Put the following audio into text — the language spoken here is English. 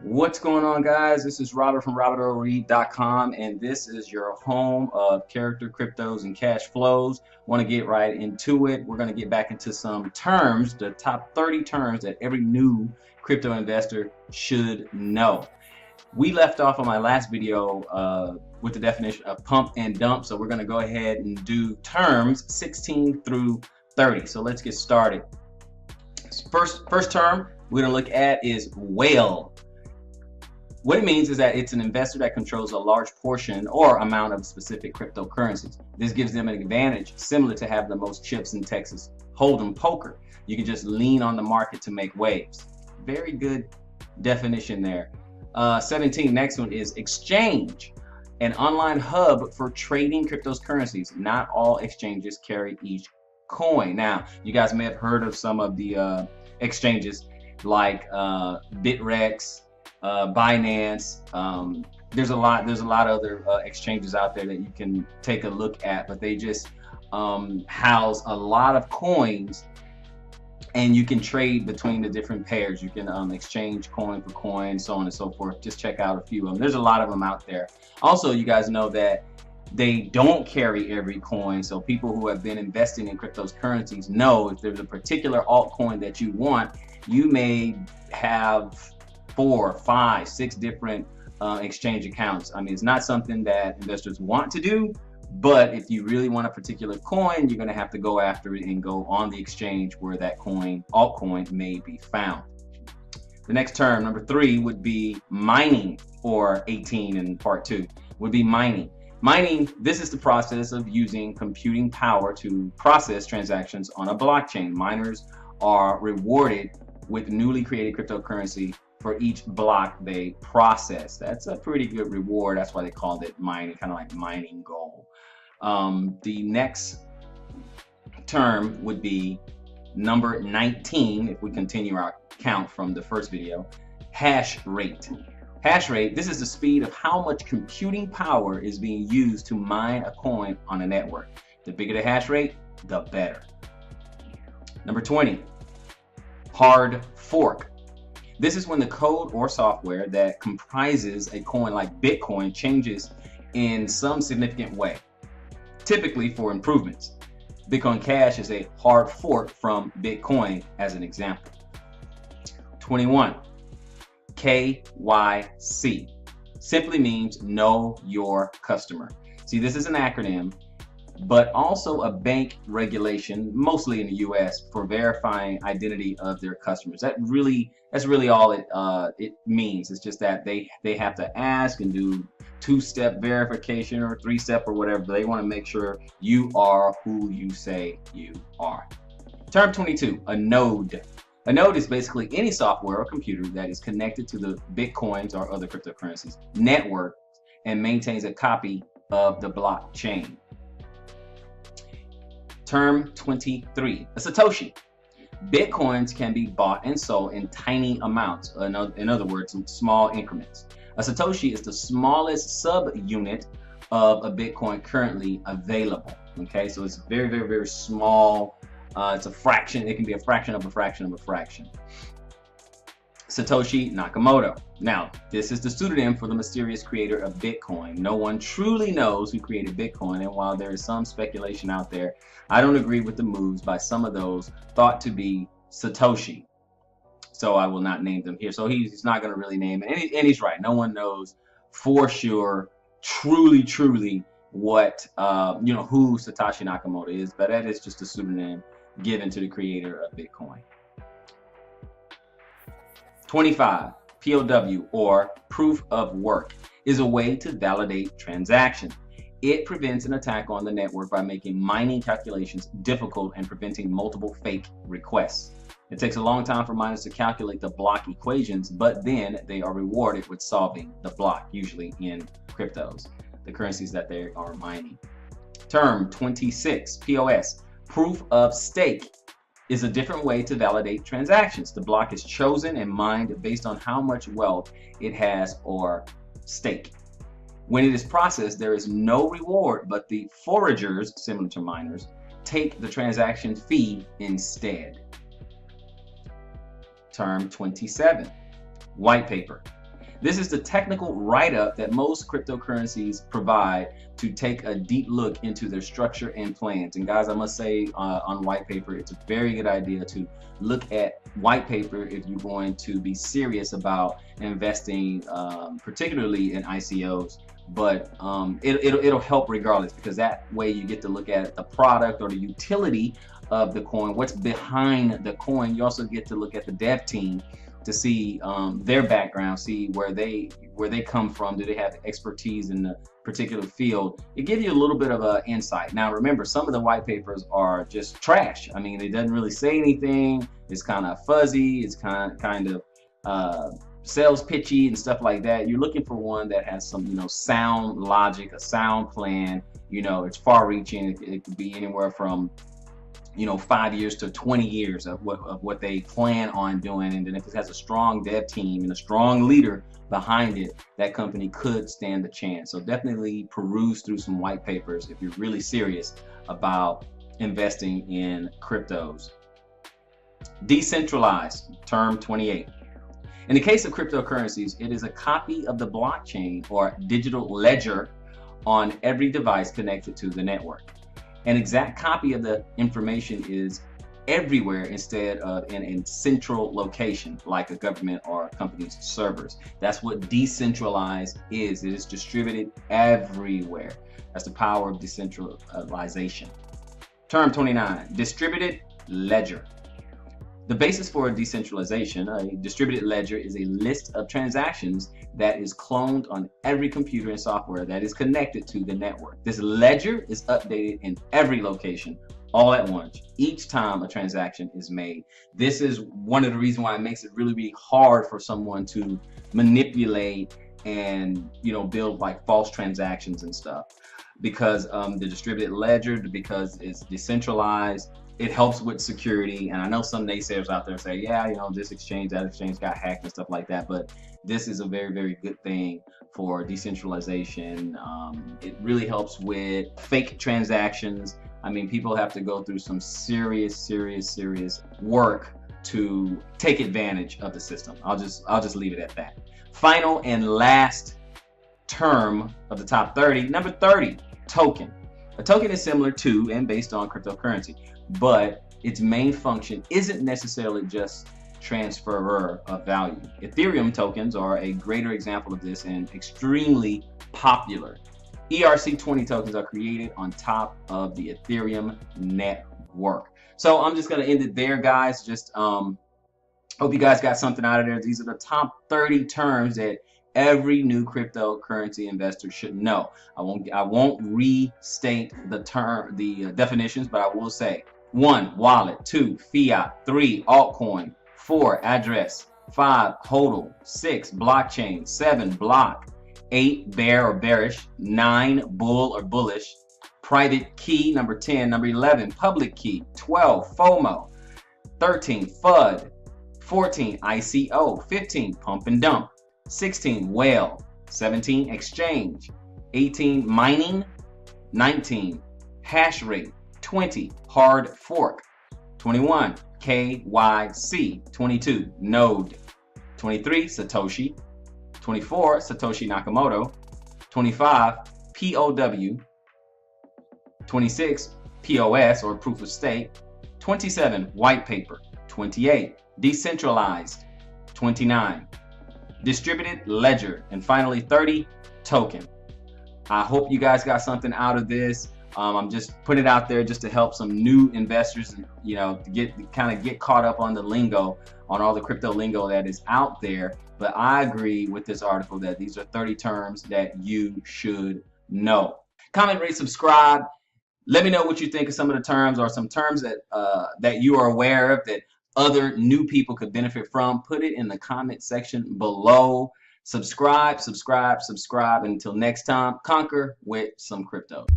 What's going on, guys? This is Robert from robertoreed.com, and this is your home of character, cryptos, and cash flows. Want to get right into it. We're going to get back into some terms, the top 30 terms that every new crypto investor should know. We left off on my last video with the definition of pump and dump, so we're going to go ahead and do terms 16 through 30. So let's get started. First term we're going to look at is whale. What it means is that it's an investor that controls a large portion or amount of specific cryptocurrencies. This gives them an advantage similar to having the most chips in Texas Hold'em poker. You can just lean on the market to make waves. Very good definition there. 17, next one is exchange, an online hub for trading cryptocurrencies. Not all exchanges carry each coin. Now, you guys may have heard of some of the exchanges like Bitrex, Binance. There's a lot of other exchanges out there that you can take a look at, but they just house a lot of coins, and you can trade between the different pairs. You can exchange coin for coin, so on and so forth. Just check out a few of them. There's a lot of them out there. Also, you guys know that they don't carry every coin, so people who have been investing in cryptocurrencies know if there's a particular altcoin that you want, you may have 4, 5, 6 different exchange accounts. I mean, it's not something that investors want to do, but if you really want a particular coin, you're going to have to go after it and go on the exchange where that altcoin may be found. The next term, number 3, would be mining, or 18 in part 2 would be mining. Mining, this is the process of using computing power to process transactions on a blockchain. Miners are rewarded with newly created cryptocurrency for each block they process. That's a pretty good reward. That's why they called it mining, kind of like mining gold. The next term would be number 19, if we continue our count from the first video, hash rate. Hash rate, this is the speed of how much computing power is being used to mine a coin on a network. The bigger the hash rate, the better. Number 20, hard fork. This is when the code or software that comprises a coin like Bitcoin changes in some significant way, typically for improvements. Bitcoin Cash is a hard fork from Bitcoin, as an example. 21, KYC, simply means know your customer. See, this is an acronym, but also a bank regulation, mostly in the US, for verifying identity of their customers. That's really all it means. It's just that they have to ask and do 2-step verification or 3-step or whatever. They want to make sure you are who you say you are. Term 22, a node. A node is basically any software or computer that is connected to the Bitcoins or other cryptocurrencies network and maintains a copy of the blockchain. Term 23, a Satoshi. Bitcoins can be bought and sold in tiny amounts, in other words, in small increments. A Satoshi is the smallest subunit of a Bitcoin currently available. Okay, so it's very, very, very small. It's a fraction. It can be a fraction of a fraction of a fraction. Satoshi Nakamoto. Now, this is the pseudonym for the mysterious creator of Bitcoin. No one truly knows who created Bitcoin, and while there is some speculation out there, I don't agree with the moves by some of those thought to be Satoshi. So I will not name them here. So he's not going to really name it, and he's right. No one knows for sure, truly, what who Satoshi Nakamoto is, but that is just a pseudonym given to the creator of Bitcoin. 25, POW, or proof of work, is a way to validate transactions. It prevents an attack on the network by making mining calculations difficult and preventing multiple fake requests. It takes a long time for miners to calculate the block equations, but then they are rewarded with solving the block, usually in cryptos, the currencies that they are mining. Term 26, POS, proof of stake, is a different way to validate transactions. The block is chosen and mined based on how much wealth it has or stake. When it is processed, there is no reward, but the foragers, similar to miners, take the transaction fee instead. Term 27, white paper. This is the technical write-up that most cryptocurrencies provide to take a deep look into their structure and plans. And guys, I must say on white paper, it's a very good idea to look at white paper if you're going to be serious about investing, particularly in ICOs. But it'll help regardless, because that way you get to look at the product or the utility of the coin, what's behind the coin. You also get to look at the dev team to see their background, see where they come from. Do they have expertise in the particular field? It gives you a little bit of an insight. Now remember, some of the white papers are just trash. I mean, it doesn't really say anything. It's kind of fuzzy. It's kind of sales pitchy and stuff like that. You're looking for one that has some, sound logic, a sound plan. It's far-reaching. It could be anywhere from 5 years to 20 years of what they plan on doing. And then if it has a strong dev team and a strong leader behind it, that company could stand a chance. So definitely peruse through some white papers if you're really serious about investing in cryptos. Decentralized, term 28. In the case of cryptocurrencies, it is a copy of the blockchain or digital ledger on every device connected to the network. An exact copy of the information is everywhere instead of in a central location like a government or a company's servers. That's what decentralized is. It is distributed everywhere. That's the power of decentralization. Term 29, distributed ledger. The basis for a decentralization, a distributed ledger, is a list of transactions that is cloned on every computer and software that is connected to the network. This ledger is updated in every location all at once, each time a transaction is made. This is one of the reasons why it makes it really, really hard for someone to manipulate and build like false transactions and stuff, because the distributed ledger, because it's decentralized, it helps with security. And I know some naysayers out there say, yeah, this exchange, that exchange got hacked and stuff like that. But this is a very, very good thing for decentralization. It really helps with fake transactions. I mean, people have to go through some serious work to take advantage of the system. I'll just leave it at that. Final and last term of the top 30, number 30, token. A token is similar to and based on cryptocurrency, but its main function isn't necessarily just transferer of value. Ethereum tokens are a greater example of this and extremely popular. ERC20 tokens are created on top of the Ethereum network. So I'm just going to end it there, guys. Just hope you guys got something out of there. These are the top 30 terms that every new cryptocurrency investor should know. I won't restate the definitions, but I will say: 1, wallet; 2, fiat; 3, altcoin; 4, address; 5, hodl; 6, blockchain; 7, block; 8, bear or bearish; 9, bull or bullish; private key, number 10; number 11, public key; 12, FOMO; 13, FUD; 14, ICO; 15, pump and dump; 16, whale; 17, exchange; 18, mining; 19, hash rate; 20, hard fork; 21, KYC; 22, node; 23, Satoshi; 24, Satoshi Nakamoto; 25, POW; 26, POS or proof of stake; 27, white paper; 28, decentralized; 29, distributed ledger; and finally 30, token. I hope you guys got something out of this. I'm just putting it out there just to help some new investors, to get caught up on the lingo, on all the crypto lingo that is out there. But I agree with this article that these are 30 terms that you should know. Comment, rate, subscribe. Let me know what you think of some of the terms, or some terms that that you are aware of that other new people could benefit from. Put it in the comment section below. Subscribe. Until next time, conquer with some crypto.